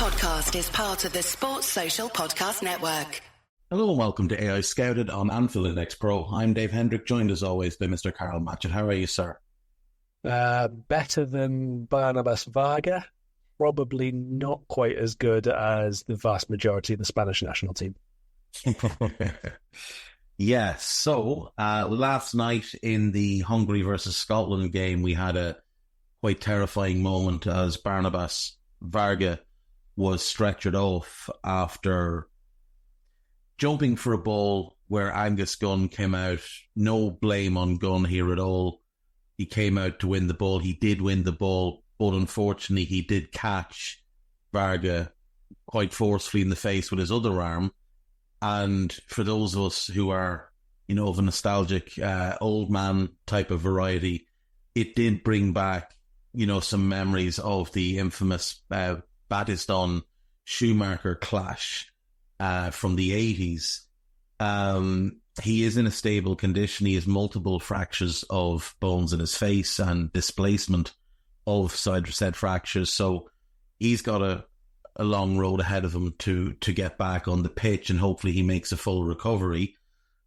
podcast is part of the Sports Social Podcast Network. Hello and welcome to AI Scouted on Anfield Index Pro. I'm Dave Hendrick, joined as always by Mr. Karl Matchett. How are you, sir? Better than Barnabas Varga. Probably not quite as good as the vast majority of the Spanish national team. Yes, so last night in the Hungary versus Scotland game, we had a quite terrifying moment as Barnabas Varga was stretchered off after jumping for a ball where Angus Gunn came out. No blame on Gunn here at all. He came out to win the ball. He did win the ball, but unfortunately he did catch Varga quite forcefully in the face with his other arm. And for those of us who are, of a nostalgic old man type of variety, it did bring back, some memories of the infamous Battiston-Schumacher clash from the 80s. He is in a stable condition. He has multiple fractures of bones in his face and displacement of said fractures. So he's got a long road ahead of him to get back on the pitch, and hopefully he makes a full recovery.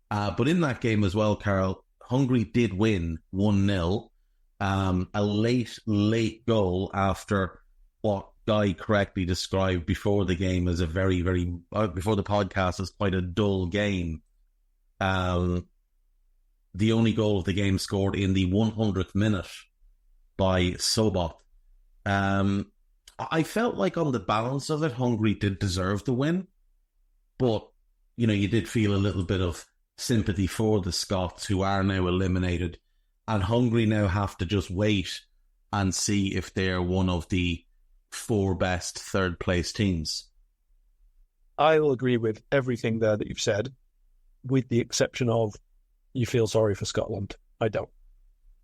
But in that game as well, Karl, Hungary did win 1-0. A late goal after what Guy correctly described before the game as a very, very, before the podcast, as quite a dull game. The only goal of the game scored in the 100th minute by Sobot. I felt like on the balance of it, Hungary did deserve the win. But, you did feel a little bit of sympathy for the Scots, who are now eliminated. And Hungary now have to just wait and see if they're one of the 4 best third-place teams. I will agree with everything there that you've said, with the exception of you feel sorry for Scotland. I don't.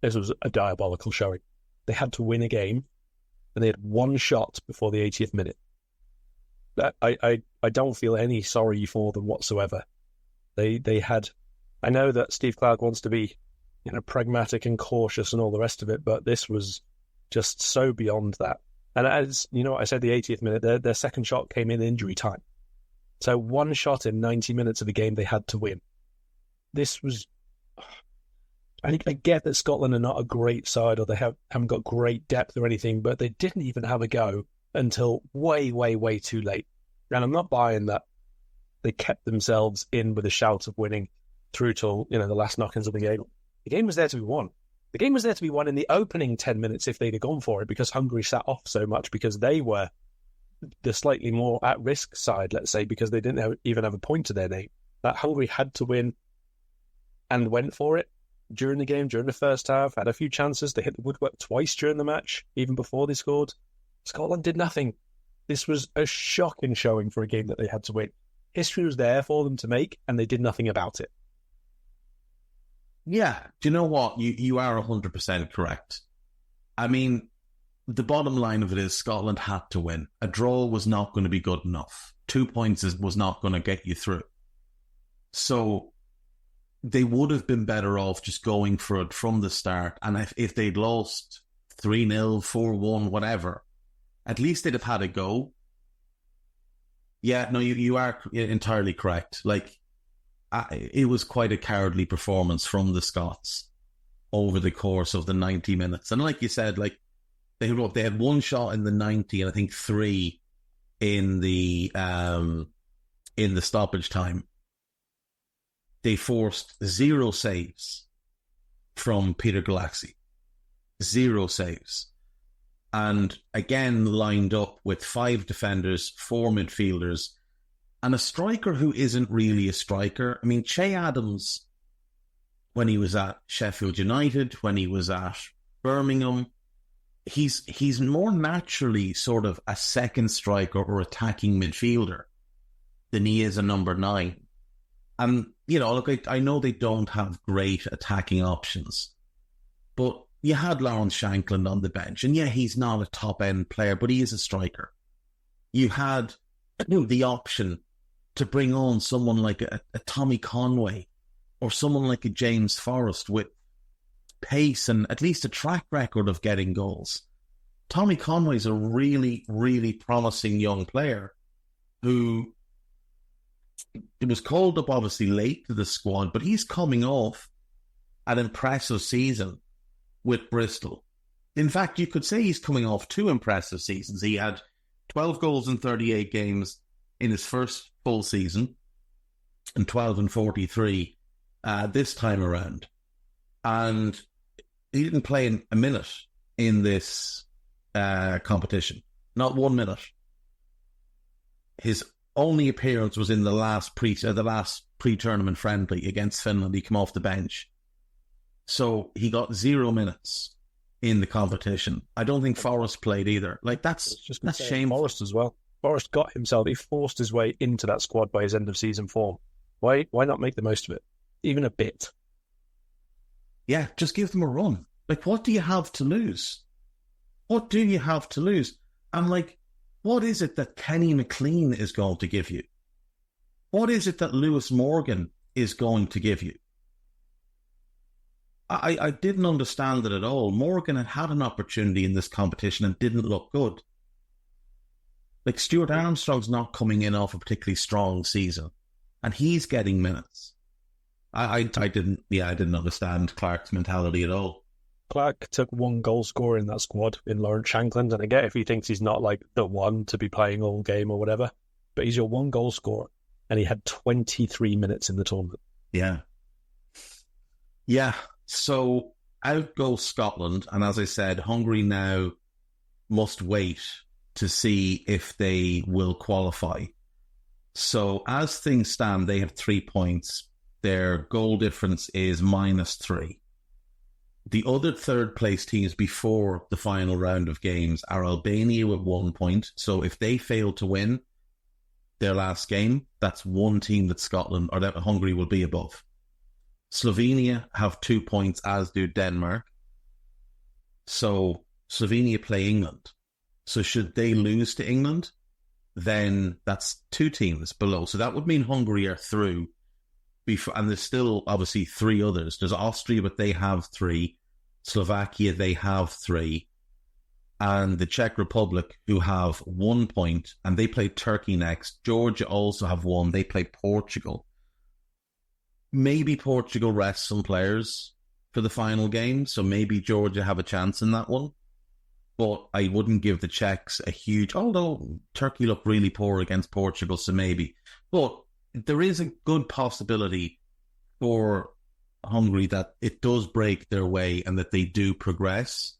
This was a diabolical showing. They had to win a game, and they had one shot before the 80th minute. I don't feel any sorry for them whatsoever. They had... I know that Steve Clarke wants to be pragmatic and cautious and all the rest of it, but this was just so beyond that. And as I said, the 80th minute, their second shot came in injury time. So one shot in 90 minutes of the game they had to win. This was... I get that Scotland are not a great side, or they haven't got great depth or anything, but they didn't even have a go until way, way, way too late. And I'm not buying that they kept themselves in with a shout of winning through till the last knock-ins of the game. The game was there to be won. The game was there to be won in the opening 10 minutes if they'd have gone for it, because Hungary sat off so much, because they were the slightly more at-risk side, let's say, because they didn't even have a point to their name. That Hungary had to win and went for it during the game, during the first half, had a few chances. They hit the woodwork twice during the match, even before they scored. Scotland did nothing. This was a shocking showing for a game that they had to win. History was there for them to make, and they did nothing about it. Yeah, do you know what? You are 100% correct. I mean, the bottom line of it is Scotland had to win. A draw was not going to be good enough. 2 points was not going to get you through. So they would have been better off just going for it from the start. And if they'd lost 3-0, 4-1, whatever, at least they'd have had a go. Yeah, no, you are entirely correct. It was quite a cowardly performance from the Scots over the course of the 90 minutes. And like you said, they had one shot in the 90 and I think 3 in the stoppage time. They forced 0 saves from Peter Galaxy. 0 saves. And again lined up with 5 defenders, 4 midfielders, and a striker who isn't really a striker. I mean, Che Adams, when he was at Sheffield United, when he was at Birmingham, he's more naturally sort of a second striker or attacking midfielder than he is a number 9. And, look, I know they don't have great attacking options, but you had Lawrence Shankland on the bench, and yeah, he's not a top-end player, but he is a striker. You had the option to bring on someone like a Tommy Conway or someone like a James Forrest with pace and at least a track record of getting goals. Tommy Conway's a really, really promising young player who it was called up obviously late to the squad, but he's coming off an impressive season with Bristol. In fact, you could say he's coming off 2 impressive seasons. He had 12 goals in 38 games in his first full season and 12 and 43 this time around. And he didn't play a minute in this competition. Not 1 minute. His only appearance was in the last pre-tournament friendly against Finland. He came off the bench. So he got 0 minutes in the competition. I don't think Forrest played either. Like, that's shameful. Forrest as well. Forrest he forced his way into that squad by his end of season form. Why not make the most of it? Even a bit. Yeah, just give them a run. Like, what do you have to lose? What do you have to lose? And like, what is it that Kenny McLean is going to give you? What is it that Lewis Morgan is going to give you? I didn't understand it at all. Morgan had an opportunity in this competition and didn't look good. Like, Stuart Armstrong's not coming in off a particularly strong season, and he's getting minutes. I didn't understand Clark's mentality at all. Clark took 1 goal scorer in that squad in Lawrence Shankland, and I get if he thinks he's not like the one to be playing all game or whatever, but he's your 1 goal scorer, and he had 23 minutes in the tournament. Yeah. So out goes Scotland, and as I said, Hungary now must wait to see if they will qualify. So as things stand, they have 3 points. Their goal difference is -3. The other third place teams before the final round of games are Albania with 1 point. So if they fail to win their last game, that's one team that Scotland or that Hungary will be above. Slovenia have 2 points, as do Denmark. So Slovenia play England. So should they lose to England, then that's 2 teams below. So that would mean Hungary are through. And there's still obviously 3 others. There's Austria, but they have 3. Slovakia, they have 3. And the Czech Republic, who have 1 point, and they play Turkey next. Georgia also have 1. They play Portugal. Maybe Portugal rests some players for the final game, so maybe Georgia have a chance in that one. But I wouldn't give the Czechs a huge... Although Turkey looked really poor against Portugal, so maybe. But there is a good possibility for Hungary that it does break their way and that they do progress.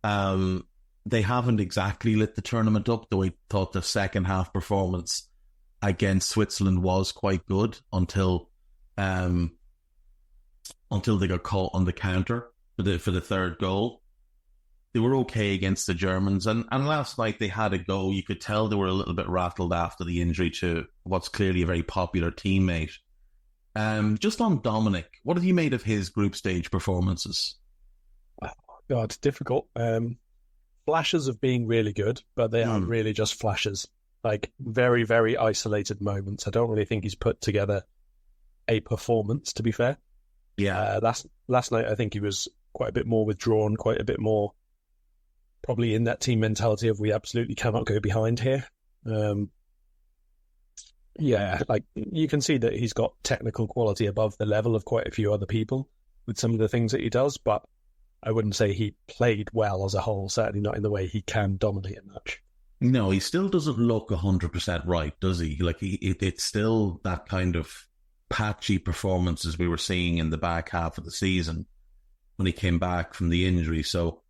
They haven't exactly lit the tournament up, though I thought the second half performance against Switzerland was quite good until they got caught on the counter for the third goal. They were okay against the Germans, and last night they had a go. You could tell they were a little bit rattled after the injury to what's clearly a very popular teammate. Just on Dominic, what have you made of his group stage performances? Oh, God, difficult. Flashes of being really good, but they aren't really just flashes. Like, very, very isolated moments. I don't really think he's put together a performance, to be fair. Yeah. Last night, I think he was quite a bit more withdrawn, quite a bit more probably in that team mentality of we absolutely cannot go behind here. Yeah, like you can see that he's got technical quality above the level of quite a few other people with some of the things that he does, but I wouldn't say he played well as a whole, certainly not in the way he can dominate a match. No, he still doesn't look 100% right, does he? Like, it's still that kind of patchy performances we were seeing in the back half of the season when he came back from the injury. So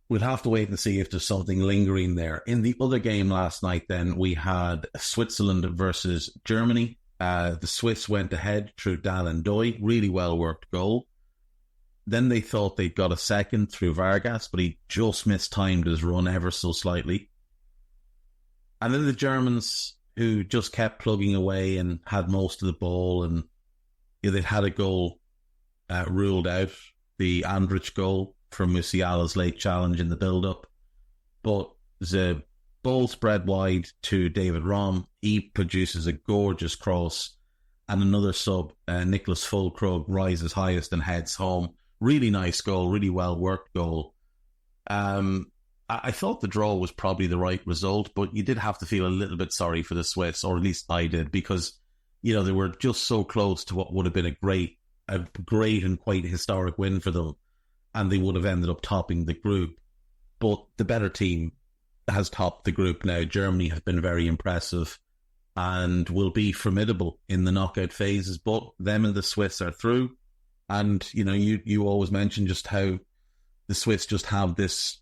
we'll have to wait and see if there's something lingering there. In the other game last night, then, we had Switzerland versus Germany. The Swiss went ahead through Dallin Doi. Really well-worked goal. Then they thought they'd got a second through Vargas, but he just mistimed his run ever so slightly. And then the Germans, who just kept plugging away and had most of the ball, and they'd had a goal ruled out, the Andrich goal from Musiala's late challenge in the build-up. But the ball spread wide to David Raum. He produces a gorgeous cross, and another sub, Nicholas Fulkrug, rises highest and heads home. Really nice goal, really well-worked goal. I thought the draw was probably the right result, but you did have to feel a little bit sorry for the Swiss, or at least I did, because, you know, they were just so close to what would have been a great and quite historic win for them, and they would have ended up topping the group. But the better team has topped the group now. Germany have been very impressive and will be formidable in the knockout phases, but them and the Swiss are through. And, you know, you always mention just how the Swiss just have this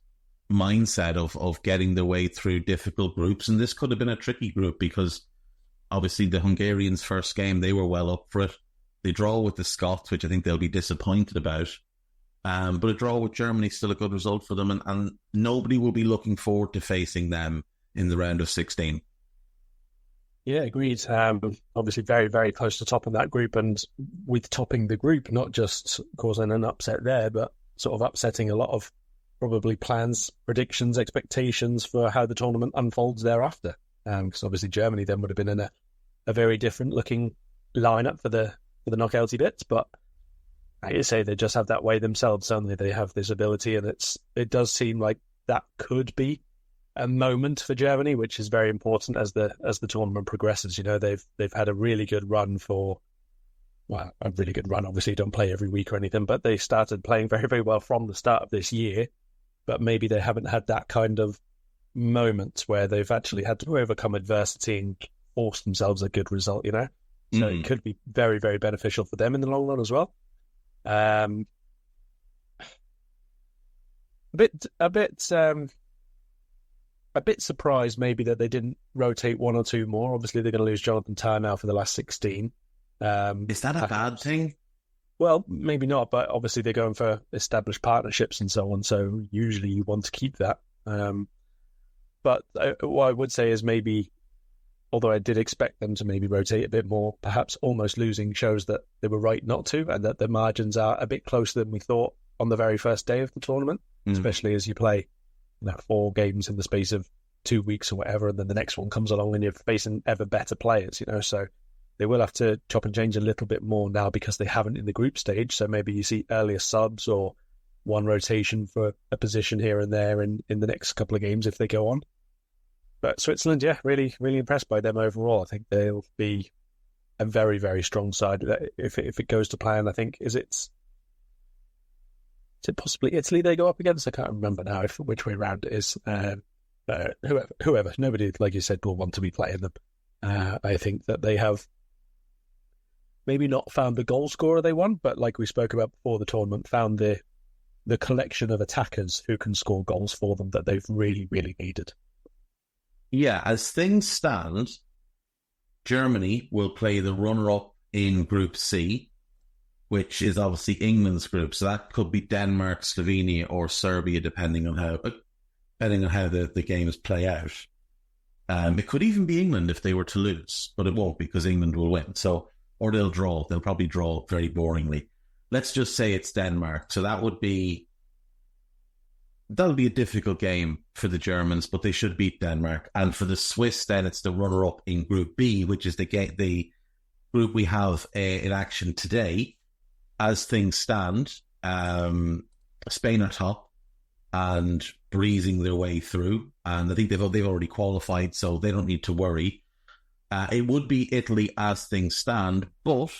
mindset of getting their way through difficult groups. And this could have been a tricky group because obviously the Hungarians' first game, they were well up for it. They draw with the Scots, which I think they'll be disappointed about. But a draw with Germany is still a good result for them, and nobody will be looking forward to facing them in the round of 16. Yeah, agreed. Obviously very, very close to topping that group, and with topping the group, not just causing an upset there, but sort of upsetting a lot of probably plans, predictions, expectations for how the tournament unfolds thereafter. Because obviously Germany then would have been in a very different looking lineup for the knockouty bits, but like you say, they just have that way themselves. Suddenly they have this ability, and it does seem like that could be a moment for Germany, which is very important as the tournament progresses. You know, they've had a really good run a really good run. Obviously, don't play every week or anything, but they started playing very, very well from the start of this year. But maybe they haven't had that kind of moment where they've actually had to overcome adversity and force themselves a good result. You know, so it could be very, very beneficial for them in the long run as well. A bit surprised maybe that they didn't rotate one or two more. Obviously, they're going to lose Jonathan Tah now for the last 16. Is that a bad thing? Well, maybe not, but obviously they're going for established partnerships and so on, so usually you want to keep that. But what I would say is maybe, although I did expect them to maybe rotate a bit more, perhaps almost losing shows that they were right not to, and that the margins are a bit closer than we thought on the very first day of the tournament, especially as you play 4 games in the space of 2 weeks or whatever, and then the next one comes along and you're facing ever better players, you know, so they will have to chop and change a little bit more now because they haven't in the group stage. So maybe you see earlier subs or one rotation for a position here and there in the next couple of games if they go on. But Switzerland, yeah, really, really impressed by them overall. I think they'll be a very, very strong side if it goes to plan. I think is it possibly Italy they go up against? I can't remember now which way around it is. Whoever, nobody, like you said, will want to be playing them. I think that they have maybe not found the goal scorer they want, but like we spoke about before the tournament, found the collection of attackers who can score goals for them that they've really, really needed. Yeah, as things stand, Germany will play the runner-up in Group C, which is obviously England's group. So that could be Denmark, Slovenia, or Serbia, depending on how the games play out. It could even be England if they were to lose, but it won't because England will win. So, or they'll draw. They'll probably draw very boringly. Let's just say it's Denmark. So that'll be a difficult game for the Germans, but they should beat Denmark. And for the Swiss, then it's the runner-up in Group B, which is the group we have in action today. As things stand, Spain are top and breezing their way through, and I think they've already qualified, so they don't need to worry. It would be Italy as things stand, but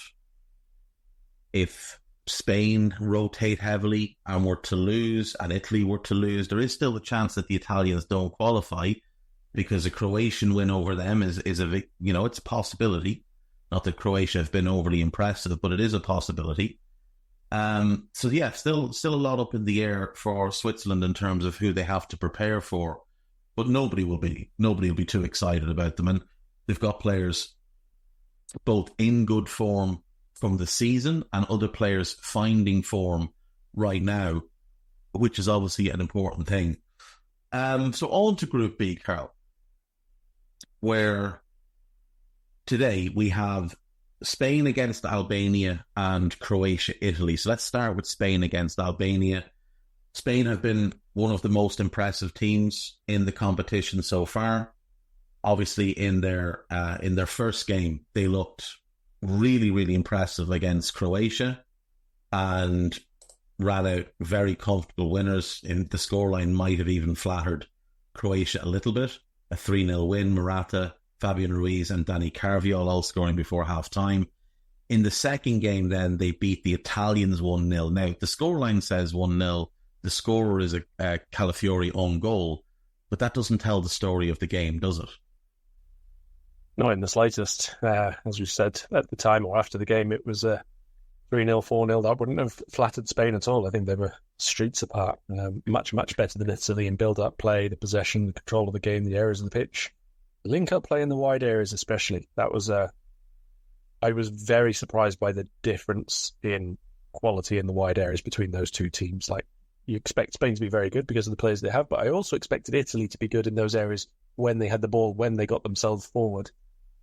if Spain rotate heavily and were to lose, and Italy were to lose, there is still a chance that the Italians don't qualify, because a Croatian win over them is it's a possibility. Not that Croatia have been overly impressive, but it is a possibility. So yeah, still a lot up in the air for Switzerland in terms of who they have to prepare for, but nobody will be too excited about them, and they've got players both in good form from the season and other players finding form right now, which is obviously an important thing. So on to Group B, Karl, where today we have Spain against Albania and Croatia, Italy. So let's start with Spain against Albania. Spain have been one of the most impressive teams in the competition so far. Obviously, in their first game, they looked really, really impressive against Croatia. And ran out very comfortable winners. In the scoreline might have even flattered Croatia a little bit. A 3-0 win, Morata, Fabian Ruiz and Dani Carvajal all scoring before half-time. In the second game then, they beat the Italians 1-0. Now, the scoreline says 1-0. The scorer is a Calafiori own goal, but that doesn't tell the story of the game, does it? Not in the slightest. As we said at the time or after the game, it was 3-0, 4-0. That wouldn't have flattered Spain at all. I think they were streets apart. Much, much better than Italy in build-up play, the possession, the control of the game, the areas of the pitch. The link-up play in the wide areas especially. That was... I was very surprised by the difference in quality in the wide areas between those two teams. Like, you expect Spain to be very good because of the players they have, but I also expected Italy to be good in those areas when they had the ball, when they got themselves forward.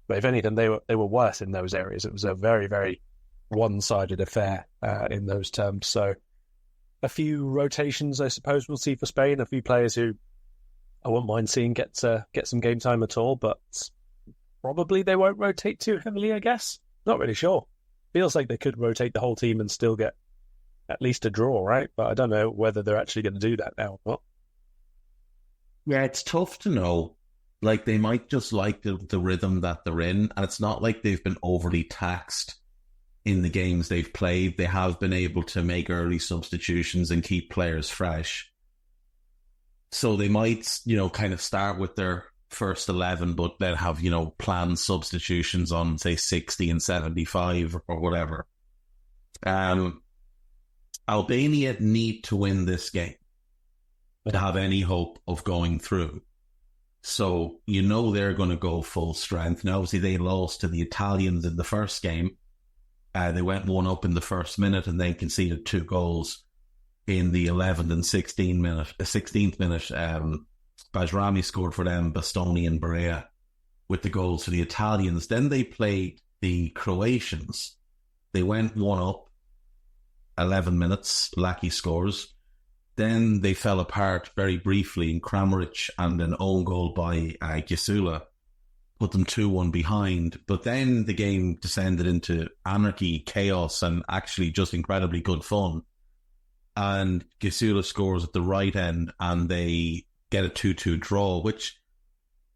But if anything, they were worse in those areas. It was a very, very one-sided affair in those terms. So a few rotations, I suppose, we'll see for Spain. A few players who I wouldn't mind seeing get some game time at all, but probably they won't rotate too heavily, I guess. Not really sure. Feels like they could rotate the whole team and still get at least a draw, right? But I don't know whether they're actually going to do that now or not. Yeah, it's tough to know. Like, they might just like the rhythm that they're in, and it's not like they've been overly taxed in the games they've played. They have been able to make early substitutions and keep players fresh. So they might, kind of start with their first 11, but then have, planned substitutions on, say, 60 and 75 or whatever. Albania need to win this game to have any hope of going through. So, they're going to go full strength. Now, obviously, they lost to the Italians in the first game. They went 1-up in the first minute and then conceded 2 goals in the 11th and 16th minute. Bajrami scored for them, Bastoni and Barea with the goals for the Italians. Then they played the Croatians. They went 1-up, 11 minutes, Laki scores. Then they fell apart very briefly in Kramaric, and an own goal by Gisula put them 2-1 behind. But then the game descended into anarchy, chaos, and actually just incredibly good fun. And Gisula scores at the right end, and they get a 2-2 draw, which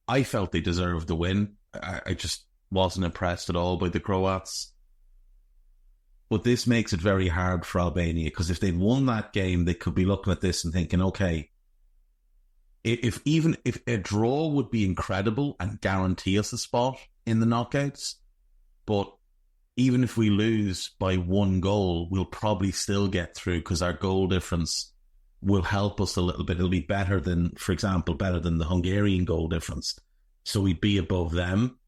I felt they deserved the win. I just wasn't impressed at all by the Croats. But this makes it very hard for Albania, because if they'd won that game, they could be looking at this and thinking, okay, if a draw would be incredible and guarantee us a spot in the knockouts, but even if we lose by 1 goal, we'll probably still get through because our goal difference will help us a little bit. It'll be better than the Hungarian goal difference. So we'd be above them.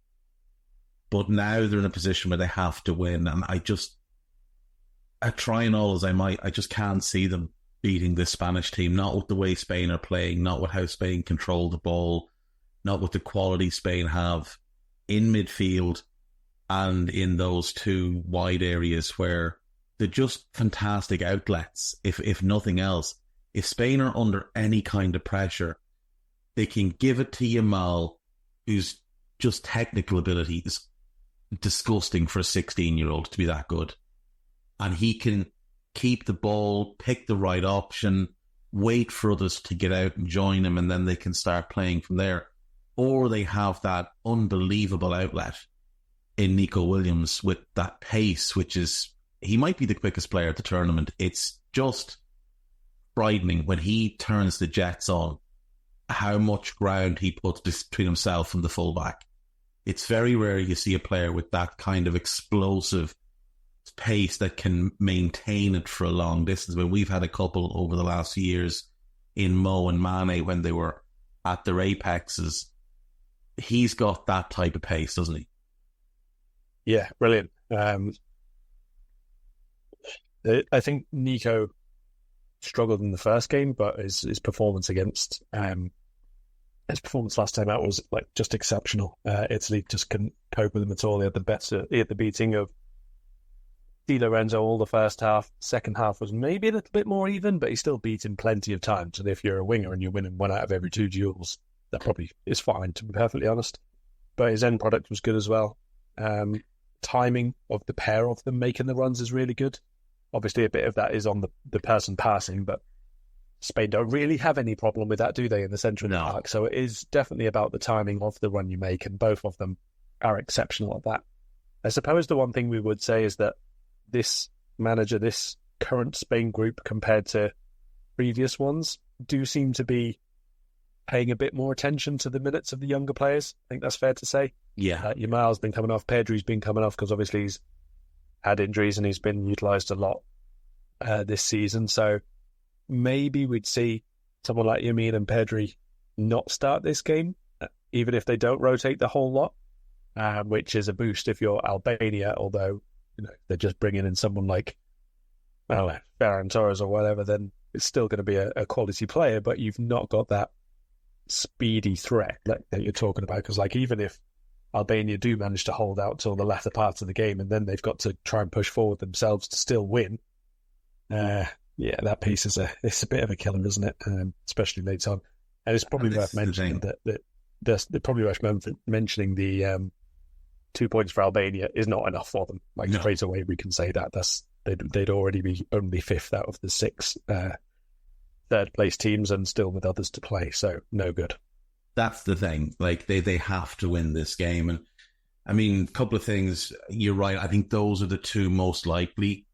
But now they're in a position where they have to win. And I trying all as I might, I just can't see them beating this Spanish team. Not with the way Spain are playing, not with how Spain control the ball, not with the quality Spain have in midfield and in those 2 wide areas where they're just fantastic outlets, if nothing else. If Spain are under any kind of pressure, they can give it to Yamal, whose just technical ability is disgusting for a 16-year-old to be that good. And he can keep the ball, pick the right option, wait for others to get out and join him, and then they can start playing from there. Or they have that unbelievable outlet in Nico Williams with that pace, which is, he might be the quickest player at the tournament. It's just frightening when he turns the jets on, how much ground he puts between himself and the fullback. It's very rare you see a player with that kind of explosive pace that can maintain it for a long distance. But we've had a couple over the last few years in Mo and Mane when they were at their apexes. He's got that type of pace, doesn't he? Yeah, brilliant. I think Nico struggled in the first game, but his performance against his performance last time out was just exceptional. Italy just couldn't cope with him at all. He had the beating of Di Lorenzo all the first half. Second half was maybe a little bit more even, but he still beat him plenty of times. And if you're a winger and you're winning 1 out of every 2 duels, that probably is fine, to be perfectly honest. But his end product was good as well. Timing of the pair of them making the runs is really good. Obviously, a bit of that is on the person passing, but Spain don't really have any problem with that, do they, in the centre of the park? So it is definitely about the timing of the run you make, and both of them are exceptional at that. I suppose the one thing we would say is that this current Spain group, compared to previous ones, do seem to be paying a bit more attention to the minutes of the younger players. I think that's fair to say. Yeah. Yamal's been coming off, Pedri's been coming off because obviously he's had injuries and he's been utilised a lot this season. So maybe we'd see someone like Yamin and Pedri not start this game, even if they don't rotate the whole lot, which is a boost if you're Albania, although they're just bringing in someone like, I don't know, Ferran Torres or whatever, then it's still going to be a quality player, but you've not got that speedy threat that you're talking about. Because even if Albania do manage to hold out till the latter part of the game and then they've got to try and push forward themselves to still win, that piece it's a bit of a killer, isn't it? Especially late on. And it's probably worth mentioning mentioning the 2 points for Albania is not enough for them. Straight away we can say that they'd already be only fifth out of the six third place teams and still with others to play, so no good. That's the thing. They have to win this game. And I mean, a couple of things. You're right. I think those are the two most likely,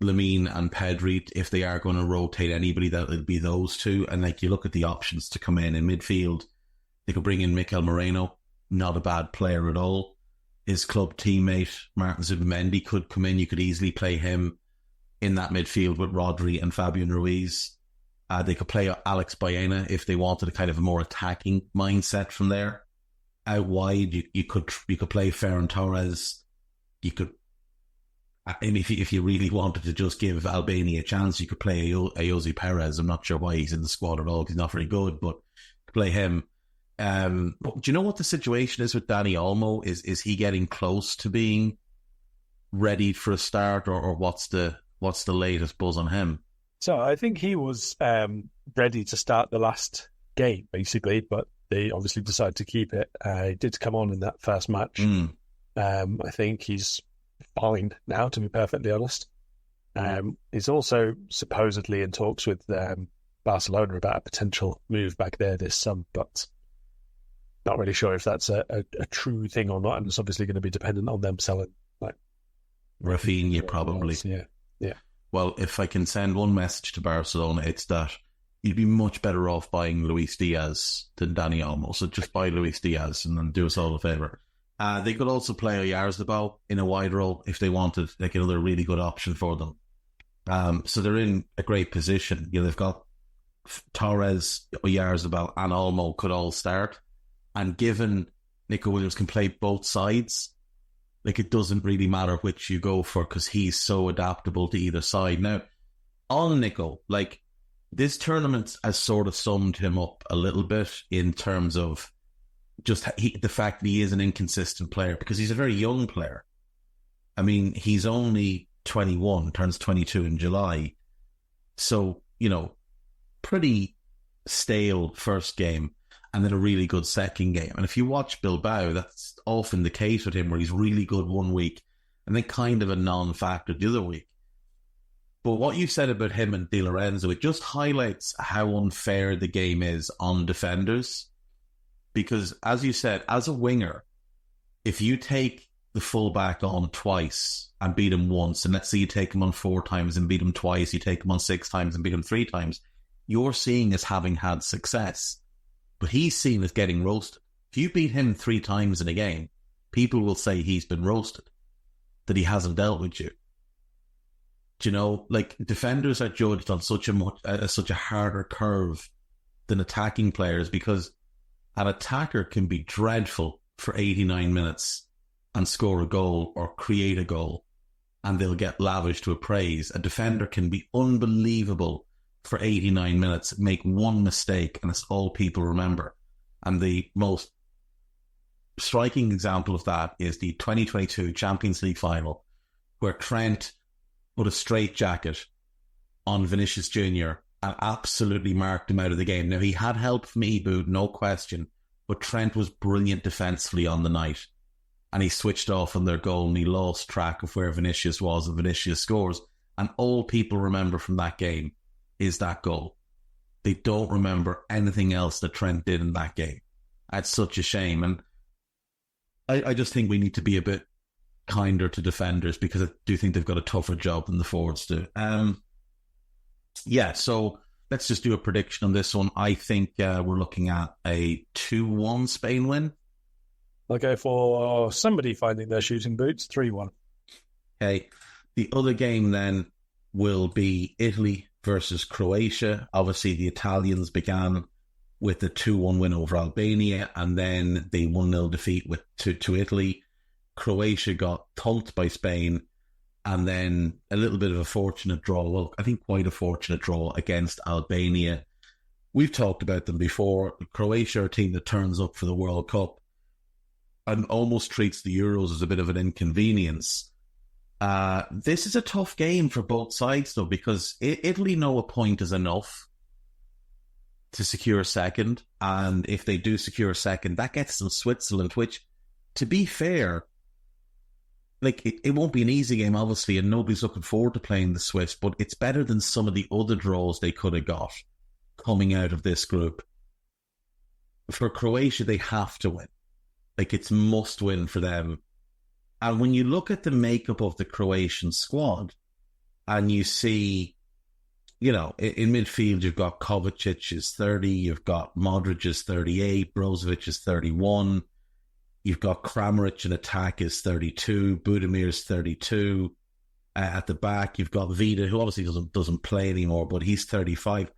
Lamine and Pedri. If they are going to rotate anybody, that would be those two. And you look at the options to come in midfield, they could bring in Mikel Moreno, not a bad player at all. His club teammate, Martin Zubimendi, could come in. You could easily play him in that midfield with Rodri and Fabian Ruiz. They could play Alex Baena if they wanted a kind of a more attacking mindset from there. Out wide, you could play Ferran Torres. You could, if you really wanted to just give Albania a chance, you could play Ayoze Perez. I'm not sure why he's in the squad at all, because he's not very good, but play him. But do you know what the situation is with Dani Olmo? Is he getting close to being ready for a start, or what's the latest buzz on him? So I think he was ready to start the last game, basically, but they obviously decided to keep it. He did come on in that first match. I think he's fine now, to be perfectly honest. He's also supposedly in talks with Barcelona about a potential move back there this summer, but not really sure if that's a true thing or not, and it's obviously going to be dependent on them selling. Rafinha, probably. Yeah. Well, if I can send one message to Barcelona, it's that you'd be much better off buying Luis Diaz than Dani Olmo. So just buy Luis Diaz and then do us all a favour. They could also play Oyarzabal in a wide role if they wanted, another really good option for them. So they're in a great position. They've got Torres, Oyarzabal and Olmo could all start. And given Nico Williams can play both sides, it doesn't really matter which you go for because he's so adaptable to either side. Now, on Nico, this tournament has sort of summed him up a little bit in terms of just the fact that he is an inconsistent player, because he's a very young player. I mean, he's only 21, turns 22 in July. So, pretty stale first game. And then a really good second game. And if you watch Bilbao, that's often the case with him, where he's really good one week and then kind of a non-factor the other week. But what you said about him and Di Lorenzo, it just highlights how unfair the game is on defenders. Because, as you said, as a winger, if you take the fullback on twice and beat him once, and let's say you take him on 4 times and beat him twice, you take him on 6 times and beat him 3 times, you're seeing as having had success. But he's seen as getting roasted. If you beat him 3 times in a game, people will say he's been roasted, that he hasn't dealt with you. Do defenders are judged on such a harder curve than attacking players, because an attacker can be dreadful for 89 minutes and score a goal or create a goal, and they'll get lavished with praise. A defender can be unbelievable for 89 minutes, make one mistake, and it's all people remember. And the most striking example of that is the 2022 Champions League final, where Trent put a straitjacket on Vinicius Jr. and absolutely marked him out of the game. Now, he had help from Ebou, no question, but Trent was brilliant defensively on the night, and he switched off on their goal and he lost track of where Vinicius was, and Vinicius scores. And all people remember from that game is that goal. They don't remember anything else that Trent did in that game. That's such a shame. And I just think we need to be a bit kinder to defenders, because I do think they've got a tougher job than the forwards do. So let's just do a prediction on this one. I think we're looking at a 2-1 Spain win. I'll go for somebody finding their shooting boots, 3-1. Okay. The other game then will be Italy versus Croatia. Obviously, the Italians began with a 2-1 win over Albania, and then the 1-0 defeat to Italy. Croatia got thumped by Spain, and then a little bit of a fortunate draw. Well, I think quite a fortunate draw against Albania. We've talked about them before. Croatia are a team that turns up for the World Cup and almost treats the Euros as a bit of an inconvenience. This is a tough game for both sides, though, because Italy know a point is enough to secure a second. And if they do secure a second, that gets them Switzerland, which, to be fair, like it won't be an easy game, obviously, and nobody's looking forward to playing the Swiss, but it's better than some of the other draws they could have got coming out of this group. For Croatia, they have to win. Like, it's must win for them. And when you look at the makeup of the Croatian squad, and you see, in midfield, you've got Kovacic is 30, you've got Modric is 38, Brozovic is 31, you've got Kramaric in attack is 32, Budimir is 32. At the back, you've got Vida, who obviously doesn't play anymore, but he's 35.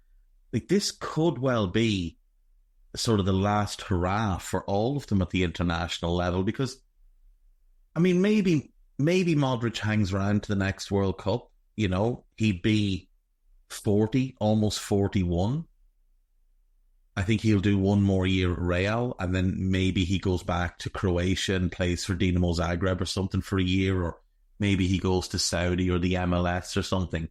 Like, this could well be sort of the last hurrah for all of them at the international level, because, I mean, maybe Modric hangs around to the next World Cup. He'd be 40, almost 41. I think he'll do one more year at Real, and then maybe he goes back to Croatia and plays for Dinamo Zagreb or something for a year, or maybe he goes to Saudi or the MLS or something.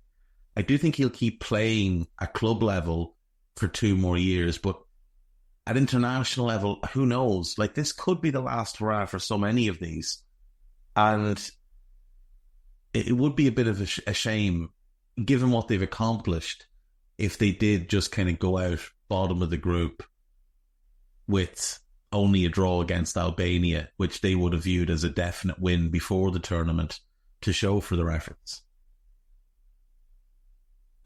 I do think he'll keep playing at club level for 2 more years, but at international level, who knows? Like, this could be the last hurrah for so many of these. And it would be a bit of a shame, given what they've accomplished, if they did just kind of go out bottom of the group with only a draw against Albania, which they would have viewed as a definite win before the tournament to show for their efforts.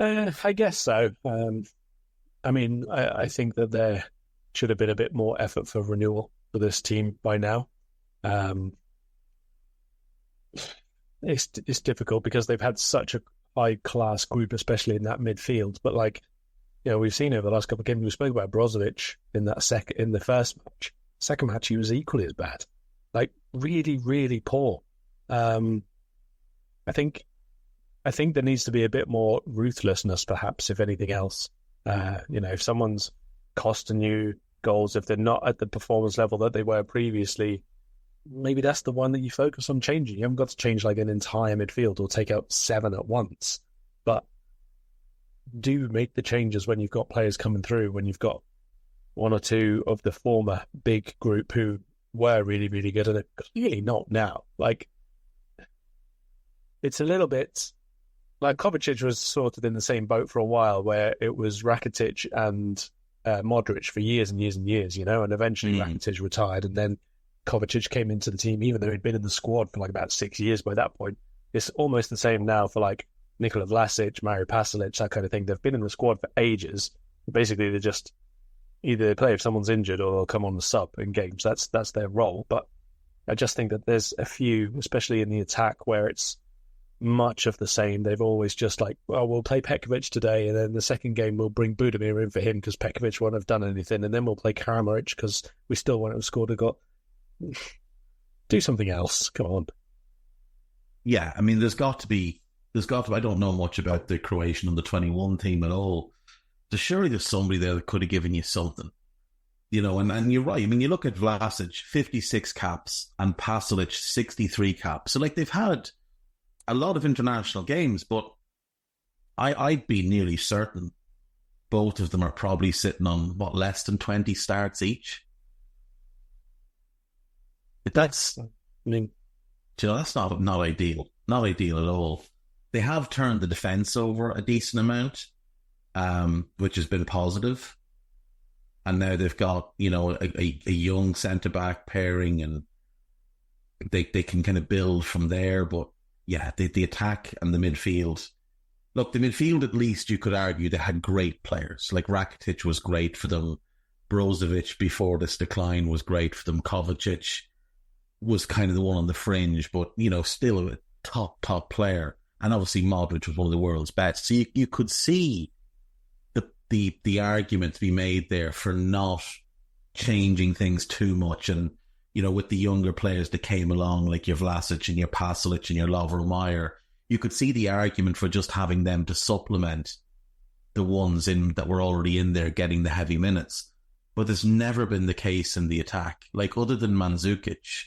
I guess so. I think that there should have been a bit more effort for renewal for this team by now. It's difficult because they've had such a high-class group, especially in that midfield. But we've seen over the last couple of games, we spoke about Brozovic in the first match. Second match, he was equally as bad. Like, really, really poor. I think there needs to be a bit more ruthlessness, perhaps, if anything else. If someone's costing you goals, if they're not at the performance level that they were previously, maybe that's the one that you focus on changing. You haven't got to change like an entire midfield or take out 7 at once, but do make the changes when you've got players coming through, when you've got 1 or 2 of the former big group who were really, really good, and they're clearly not now. Like, it's a little bit like Kovacic was sort of in the same boat for a while, where it was Rakitic and Modric for years and years and years, and eventually Rakitic retired, and then Kovacic came into the team, even though he'd been in the squad for like about 6 years by that point. It's almost the same now for like Nikola Vlasic, Mario Pasalic, that kind of thing. They've been in the squad for ages. Basically, they just either play if someone's injured or they'll come on the sub in games. That's their role. But I just think that there's a few, especially in the attack, where it's much of the same. They've always just like, well, we'll play Pekovic today, and then the second game we'll bring Budimir in for him because Pekovic won't have done anything, and then we'll play Kramaric because we still won't have scored a goal. Do something else. Come on. Yeah, I mean, there's got to be. I don't know much about the Croatian under-21 team at all. Surely there's somebody there that could have given you something. And you're right. I mean, you look at Vlasic, 56 caps, and Pasalic, 63 caps. So, they've had a lot of international games, but I'd be nearly certain both of them are probably sitting on, less than 20 starts each. That's not ideal. Not ideal at all. They have turned the defence over a decent amount, which has been positive. And now they've got, a young centre-back pairing, and they can kind of build from there. But yeah, the attack and the midfield. Look, the midfield, at least you could argue they had great players. Like Rakitic was great for them. Brozovic, before this decline, was great for them. Kovacic was kind of the one on the fringe, but, still a top player. And obviously Modric was one of the world's best. So you could see the argument to be made there for not changing things too much. And, with the younger players that came along, like your Vlasic and your Pasalic and your Lovro-Mayer, you could see the argument for just having them to supplement the ones that were already in there getting the heavy minutes. But there's never been the case in the attack. Like, other than Mandzukic,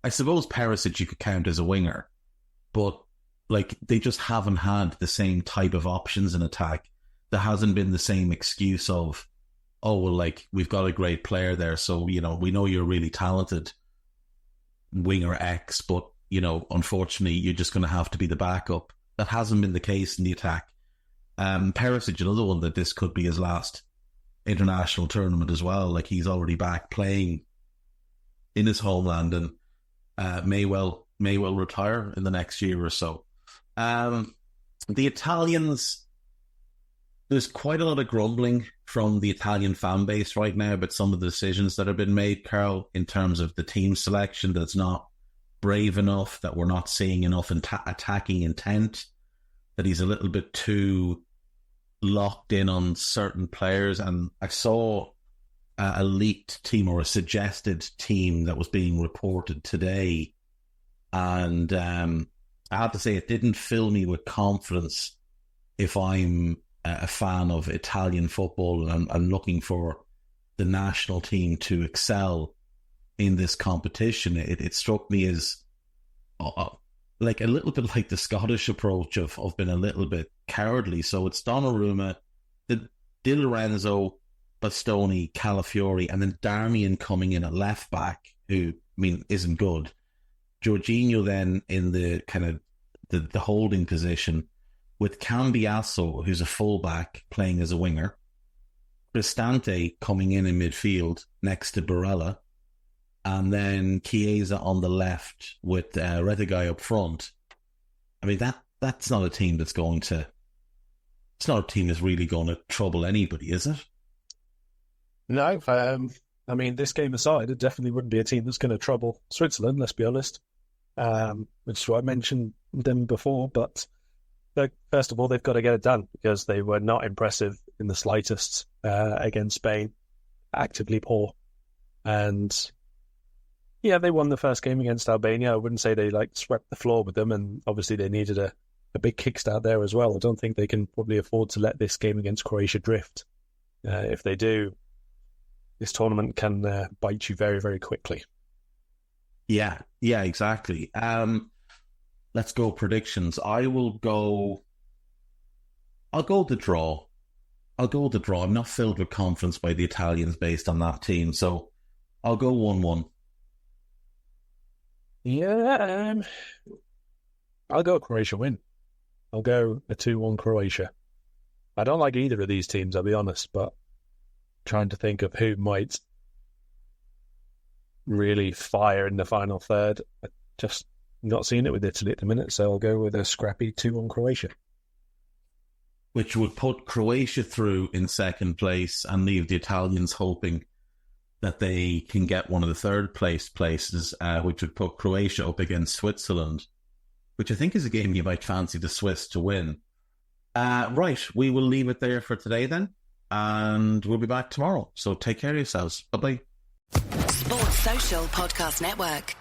I suppose Perisic you could count as a winger, but like they just haven't had the same type of options in attack. There hasn't been the same excuse of, oh, well, like, we've got a great player there, so, we know you're really talented, winger X, but, unfortunately, you're just going to have to be the backup. That hasn't been the case in the attack. Perisic, another one that this could be his last international tournament as well. Like, he's already back playing in his homeland and may well retire in the next year or so. The Italians, there's quite a lot of grumbling from the Italian fan base right now about some of the decisions that have been made, Karl, in terms of the team selection, that's not brave enough, that we're not seeing enough attacking intent, that he's a little bit too locked in on certain players. And I saw a leaked team, or a suggested team, that was being reported today. And I have to say, it didn't fill me with confidence if I'm a fan of Italian football and I'm looking for the national team to excel in this competition. It struck me as like a little bit like the Scottish approach of being a little bit cowardly. So it's Donnarumma, Di Lorenzo, Bastoni, Calafiori, and then Darmian coming in at left back, who, isn't good. Jorginho then in the kind of the holding position, with Cambiasso, who's a fullback, playing as a winger. Cristante coming in midfield next to Barella. And then Chiesa on the left with Retegui up front. That's not a team that's going to... It's not a team that's really going to trouble anybody, is it? No. This game aside, it definitely wouldn't be a team that's going to trouble Switzerland, let's be honest. Which is why I mentioned them before, but... First of all, they've got to get it done, because they were not impressive in the slightest against Spain. Actively poor. And yeah, they won the first game against Albania. I wouldn't say they swept the floor with them, and obviously they needed a big kickstart there as well. I don't think they can probably afford to let this game against Croatia drift. If they do, this tournament can bite you very, very quickly. Yeah, exactly. Let's go predictions. I'll go the draw. I'm not filled with confidence by the Italians based on that team, so I'll go 1-1. Yeah, I'll go Croatia win. I'll go a 2-1 Croatia. I don't like either of these teams, I'll be honest, but trying to think of who might really fire in the final third. I just not seeing it with Italy at the minute, so I'll go with a scrappy 2-1 Croatia. Which would put Croatia through in second place and leave the Italians hoping that they can get one of the third places, which would put Croatia up against Switzerland, which I think is a game you might fancy the Swiss to win. Right, we will leave it there for today then, and we'll be back tomorrow. So take care of yourselves. Bye-bye. Sports Social Podcast Network.